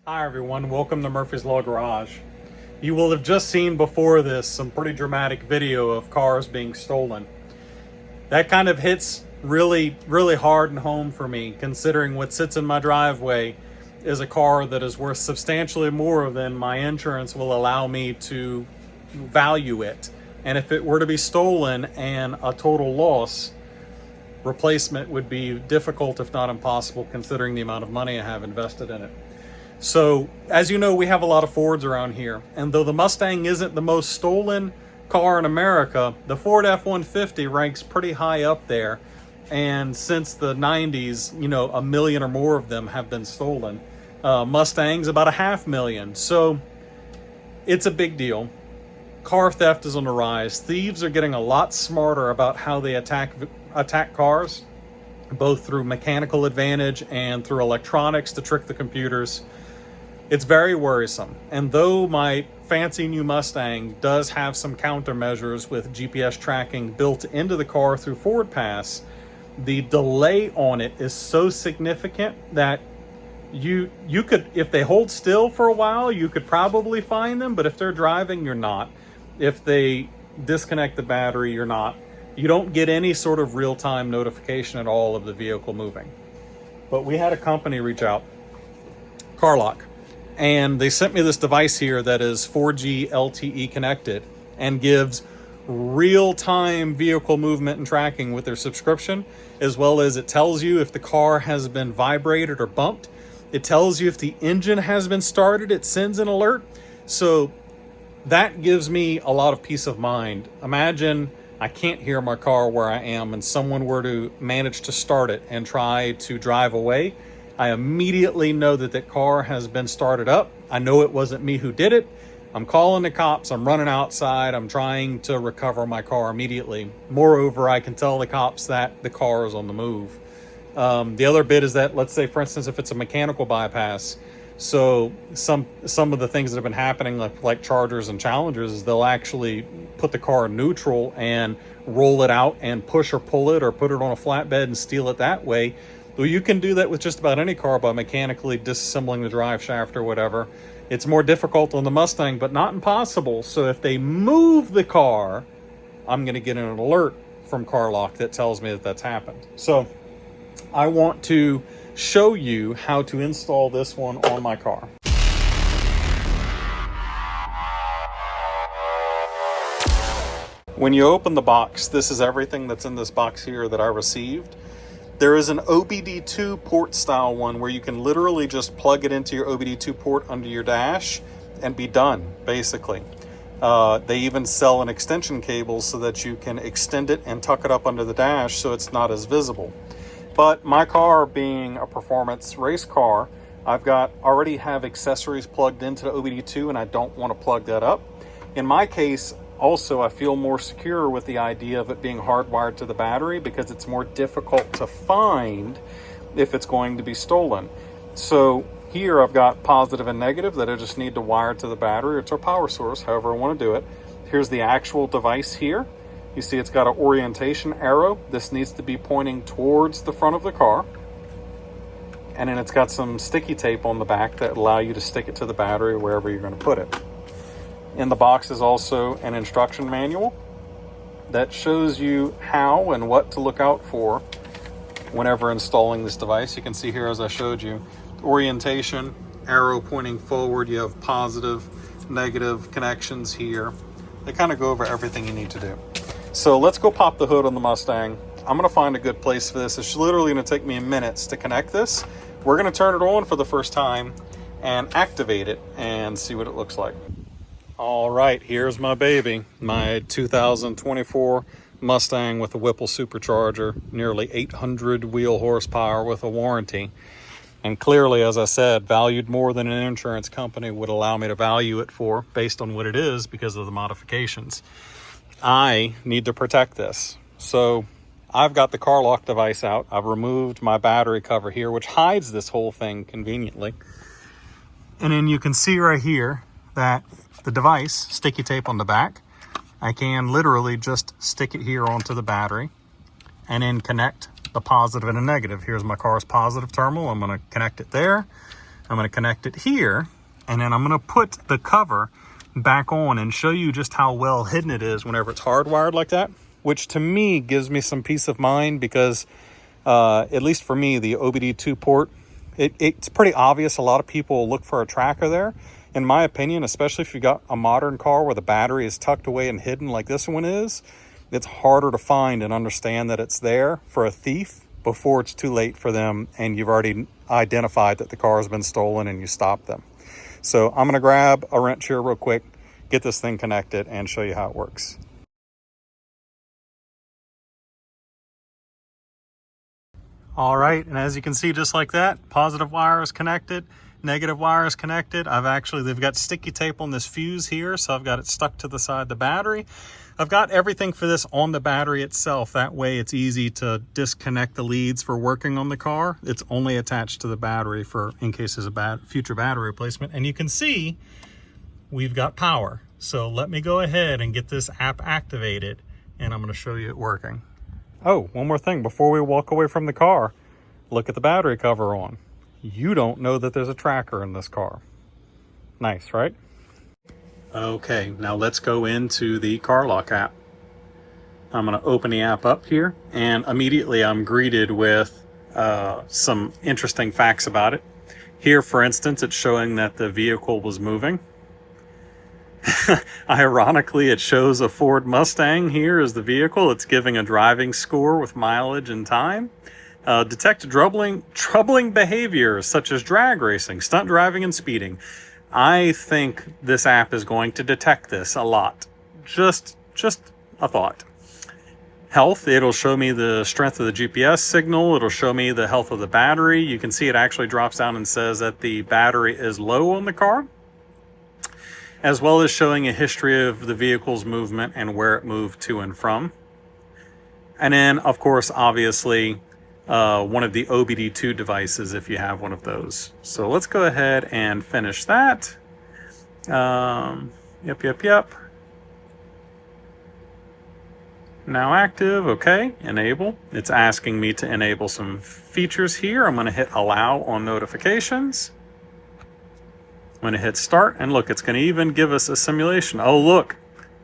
Hi everyone, welcome to Murphy's Law Garage. You will have just seen before this some pretty dramatic video of cars being stolen. That kind of hits really hard and home for me, considering what sits in my driveway is a car that is worth substantially more than my insurance will allow me to value it. And if it were to be stolen and a total loss, replacement would be difficult if not impossible, considering the amount of money I have invested in it. So, as you know, we have a lot of Fords around here, and though the Mustang isn't the most stolen car in America, the Ford F-150 ranks pretty high up there, and since the 90s, you know, 1 million or more of them have been stolen. Mustang's about 500,000, so it's a big deal. Car theft is on the rise. Thieves are getting a lot smarter about how they attack cars, both through mechanical advantage and through electronics to trick the computers. It's very worrisome. And though my fancy new Mustang does have some countermeasures with GPS tracking built into the car through Ford Pass, the delay on it is so significant that you could, if they hold still for a while, you could probably find them, but if they're driving, you're not. If they disconnect the battery, you're not. You don't get any sort of real-time notification at all of the vehicle moving. But we had a company reach out, CarLock, and they sent me this device here that is 4G LTE connected and gives real-time vehicle movement and tracking with their subscription, as well as it tells you if the car has been vibrated or bumped. It tells you if the engine has been started. It sends an alert. So that gives me a lot of peace of mind. Imagine I can't hear my car where I am and someone were to manage to start it and try to drive away. I immediately know that that car has been started up. I know it wasn't me who did it. I'm calling the cops. I'm running outside. I'm trying to recover my car immediately. Moreover, I can tell the cops that the car is on the move. The other bit is that, let's say, for instance, if it's a mechanical bypass, so some of the things that have been happening, like Chargers and Challengers, is they'll actually put the car in neutral and roll it out and push or pull it or put it on a flatbed and steal it that way. Though you can do that with just about any car by mechanically disassembling the drive shaft or whatever. It's more difficult on the Mustang, but not impossible. So if they move the car, I'm going to get an alert from CarLock that tells me that that's happened. So I want to show you how to install this one on my car. When you open the box, this is everything that's in this box here that I received. There is an OBD2 port style one where you can literally just plug it into your OBD2 port under your dash and be done, basically. They even sell an extension cable so that you can extend it and tuck it up under the dash so it's not as visible. But my car being a performance race car, I've already have accessories plugged into the OBD2 and I don't want to plug that up. In my case, also, I feel more secure with the idea of it being hardwired to the battery because it's more difficult to find if it's going to be stolen. So here I've got positive and negative that I just need to wire to the battery or to a power source, however I want to do it. Here's the actual device here. You see it's got an orientation arrow. This needs to be pointing towards the front of the car. And then it's got some sticky tape on the back that allow you to stick it to the battery wherever you're going to put it. In the box is also an instruction manual that shows you how and what to look out for whenever installing this device. You can see here, as I showed you, orientation, arrow pointing forward. You have positive, negative connections here. They kind of go over everything you need to do. So let's go pop the hood on the Mustang. I'm going to find a good place for this. It's literally going to take me minutes to connect this. We're going to turn it on for the first time and activate it and see what it looks like. All right, here's my baby, my 2024 Mustang with a Whipple supercharger, nearly 800 wheel horsepower with a warranty. And clearly, as I said, valued more than an insurance company would allow me to value it for based on what it is because of the modifications. I need to protect this. So I've got the CarLock device out. I've removed my battery cover here, which hides this whole thing conveniently. And then you can see right here that the device, sticky tape on the back, I can literally just stick it here onto the battery and then connect the positive and a negative. Here's my car's positive terminal. I'm going to connect it there. I'm going to connect it here, and then I'm going to put the cover back on and show you just how well hidden it is whenever it's hardwired like that, which to me gives me some peace of mind because at least for me, the OBD2 port, it's pretty obvious. A lot of people look for a tracker there. In my opinion, especially if you got a modern car where the battery is tucked away and hidden like this one is, it's harder to find and understand that it's there for a thief before it's too late for them and you've already identified that the car has been stolen and you stop them. So I'm going to grab a wrench here real quick, get this thing connected, and show you how it works. All right, and as you can see, just like that, positive wire is connected, negative wire is connected. They've got sticky tape on this fuse here, so I've got it stuck to the side of the battery. I've got everything for this on the battery itself. That way it's easy to disconnect the leads for working on the car. It's only attached to the battery for in case there's a future battery replacement. And you can see we've got power. So let me go ahead and get this app activated, and I'm going to show you it working. Oh, one more thing before we walk away from the car. Look at the battery cover on. You don't know that there's a tracker in this car. Nice, right? Okay, now let's go into the CarLock app. I'm going to open the app up here, and immediately I'm greeted with some interesting facts about it. Here, for instance, it's showing that the vehicle was moving. Ironically, it shows a Ford Mustang here as the vehicle. It's giving a driving score with mileage and time. Detect troubling behavior such as drag racing, stunt driving, and speeding. I think this app is going to detect this a lot. Just a thought. Health, it'll show me the strength of the GPS signal. It'll show me the health of the battery. You can see it actually drops down and says that the battery is low on the car, as well as showing a history of the vehicle's movement and where it moved to and from. And then, of course, obviously, one of the OBD2 devices if you have one of those. So let's go ahead and finish that. Yep. Now active, okay, enable. It's asking me to enable some features here. I'm gonna hit allow on notifications. I'm going to hit start, and look, it's going to even give us a simulation. Oh, look,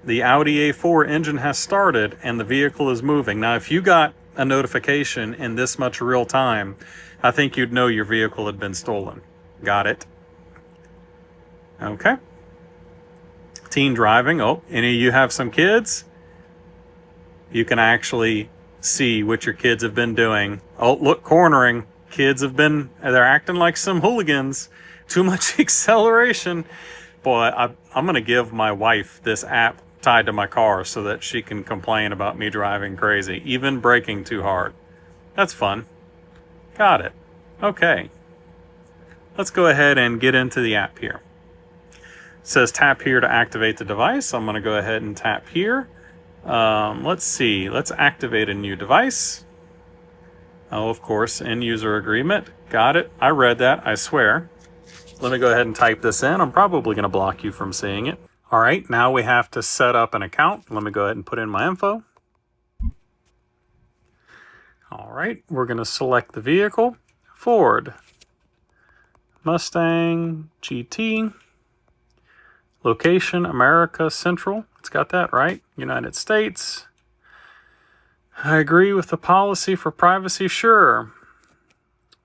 the Audi A4 engine has started and the vehicle is moving. Now, if you got a notification in this much real time, I think you'd know your vehicle had been stolen. Got it. Okay. Teen driving. Oh, any of you have some kids? You can actually see what your kids have been doing. Oh, look, cornering. They're acting like some hooligans. Too much acceleration. Boy, I'm going to give my wife this app tied to my car so that she can complain about me driving crazy, even braking too hard. That's fun. Got it. Okay. Let's go ahead and get into the app here. It says tap here to activate the device. I'm going to go ahead and tap here. Let's see. Let's activate a new device. Oh, of course, end user agreement. Got it. I read that, I swear. Let me go ahead and type this in. I'm probably going to block you from seeing it. All right, now we have to set up an account. Let me go ahead and put in my info. All right, we're going to select the vehicle. Ford Mustang GT. Location, America Central. It's got that right. United States. I agree with the policy for privacy. Sure.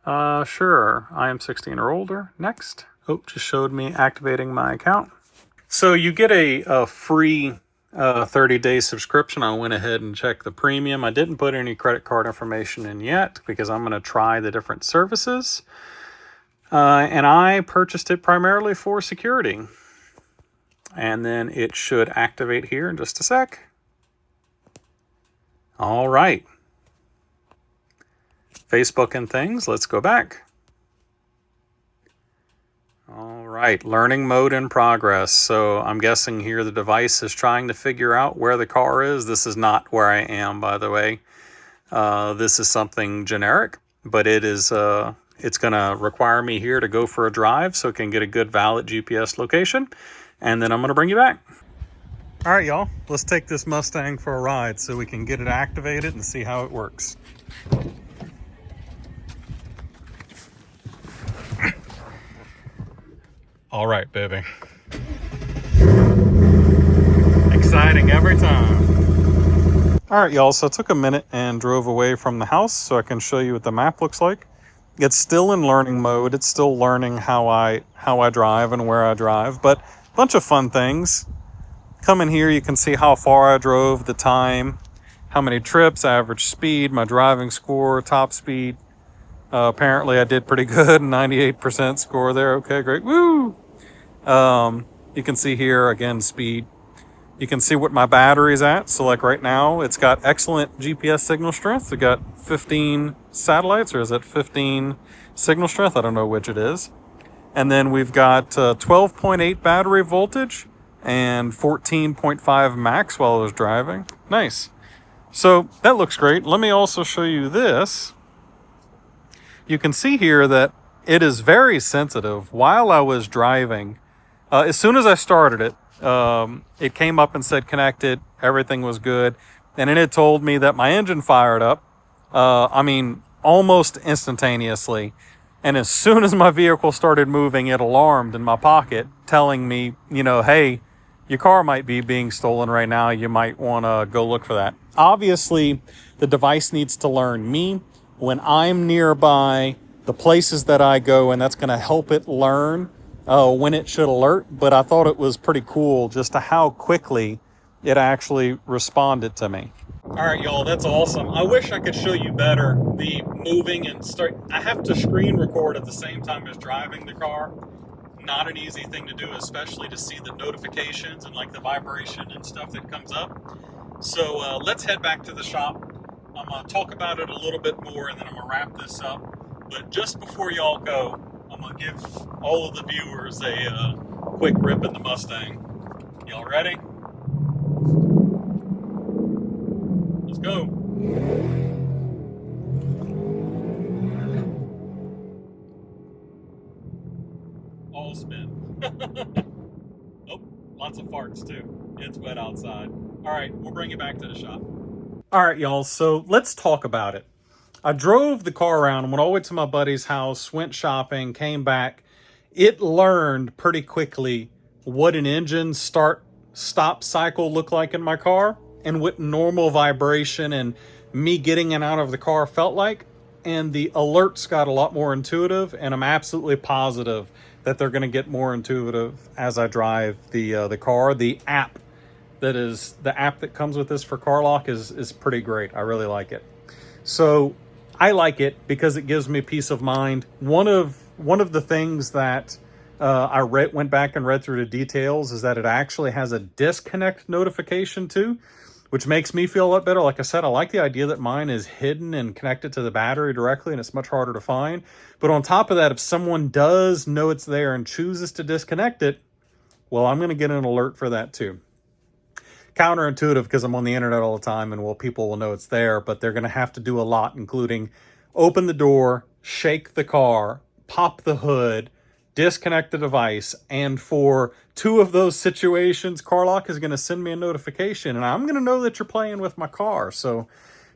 Sure. I am 16 or older. Next. Oh, just showed me activating my account. So you get a free 30-day subscription. I went ahead and checked the premium. I didn't put any credit card information in yet because I'm going to try the different services. And I purchased it primarily for security. And then it should activate here in just a sec. All right. Facebook and things. Let's go back. All right, learning mode in progress. So I'm guessing here the device is trying to figure out where the car is. This is not where I am, by the way. This is something generic, but it is. It's going to require me here to go for a drive so it can get a good valid GPS location, and then I'm going to bring you back. All right, y'all, let's take this Mustang for a ride so we can get it activated and see how it works. All right, baby. Exciting every time. All right, y'all, so I took a minute and drove away from the house so I can show you what the map looks like. It's still in learning mode. It's still learning how I drive and where I drive, but a bunch of fun things. Come in here, you can see how far I drove, the time, how many trips, average speed, my driving score, top speed. Apparently I did pretty good, 98% score there. Okay, great. Woo! You can see here, again, speed. You can see what my battery's at. So like right now, it's got excellent GPS signal strength. It got 15 satellites, or is it 15 signal strength? I don't know which it is. And then we've got 12.8 battery voltage and 14.5 max while I was driving. Nice. So that looks great. Let me also show you this. You can see here that it is very sensitive while I was driving. As soon as I started it, it came up and said connected, everything was good. And then it told me that my engine fired up, I mean, almost instantaneously. And as soon as my vehicle started moving, it alarmed in my pocket, telling me, you know, hey, your car might be being stolen right now. You might want to go look for that. Obviously, the device needs to learn me when I'm nearby, the places that I go, and that's going to help it learn when it should alert. But I thought it was pretty cool just to how quickly it actually responded to me. All right, y'all, that's awesome. I wish I could show you better the moving and start. I have to screen record at the same time as driving the car. Not an easy thing to do, especially to see the notifications and like the vibration and stuff that comes up. So let's head back to the shop. I'm going to talk about it a little bit more, and then I'm going to wrap this up. But just before y'all go, I'm going to give all of the viewers a quick rip in the Mustang. Y'all ready? Let's go. All spin. Oh, lots of farts too. It's wet outside. All right, we'll bring it back to the shop. All right, y'all, so let's talk about it. I drove the car around and went all the way to my buddy's house, went shopping, came back. It learned pretty quickly what an engine stop cycle looked like in my car and what normal vibration and me getting in and out of the car felt like. And the alerts got a lot more intuitive, and I'm absolutely positive that they're going to get more intuitive as I drive the car. The app that comes with this for CarLock is pretty great. I really like it. So I like it because it gives me peace of mind. One of the things that I went back and read through the details is that it actually has a disconnect notification too, which makes me feel a lot better. Like I said, I like the idea that mine is hidden and connected to the battery directly, and it's much harder to find. But on top of that, if someone does know it's there and chooses to disconnect it, well, I'm going to get an alert for that too. Counterintuitive because I'm on the internet all the time, and well, people will know it's there, but they're going to have to do a lot, including open the door, shake the car, pop the hood, disconnect the device. And for two of those situations, CarLock is going to send me a notification, and I'm going to know that you're playing with my car. So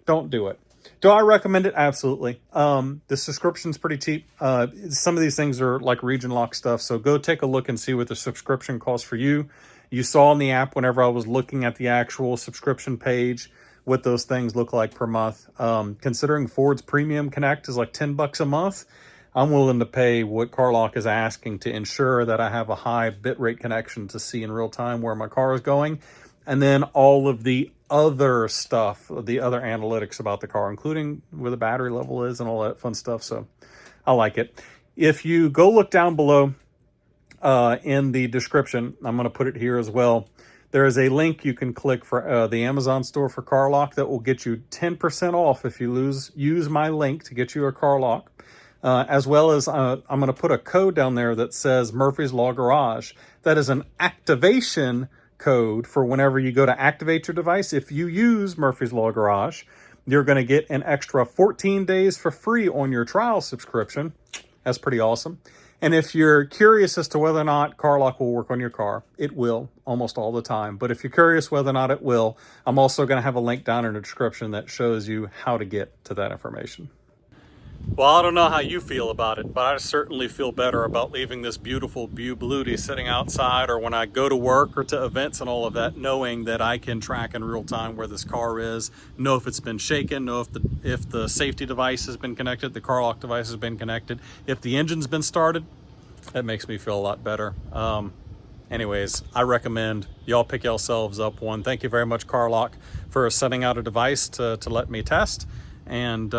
don't do it. Do I recommend it? Absolutely. The subscription's pretty cheap. Some of these things are like region lock stuff, so go take a look and see what the subscription costs for you. You saw in the app whenever I was looking at the actual subscription page what those things look like per month. Considering Ford's Premium Connect is like $10 a month, I'm willing to pay what CarLock is asking to ensure that I have a high bitrate connection to see in real time where my car is going. And then all of the other stuff, the other analytics about the car, including where the battery level is and all that fun stuff. So I like it. If you go look down below in the description, I'm going to put it here as well. There is a link you can click for the Amazon store for CarLock that will get you 10% off if you use my link to get you a CarLock. As well as I'm going to put a code down there that says Murphy's Law Garage. That is an activation code for whenever you go to activate your device. If you use Murphy's Law Garage, you're going to get an extra 14 days for free on your trial subscription. That's pretty awesome. And if you're curious as to whether or not CarLock will work on your car, it will almost all the time. But if you're curious whether or not it will, I'm also going to have a link down in the description that shows you how to get to that information. Well, I don't know how you feel about it, but I certainly feel better about leaving this beautiful Beauty sitting outside, or when I go to work or to events and all of that, knowing that I can track in real time where this car is, know if it's been shaken, know if the safety device has been connected, the CarLock device has been connected, if the engine's been started. That makes me feel a lot better. Anyways, I recommend y'all pick yourselves up one. Thank you very much, CarLock, for sending out a device to let me test. And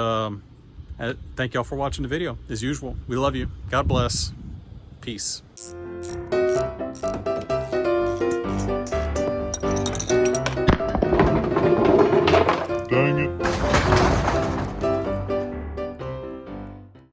thank y'all for watching the video. As usual, we love you. God bless. Peace.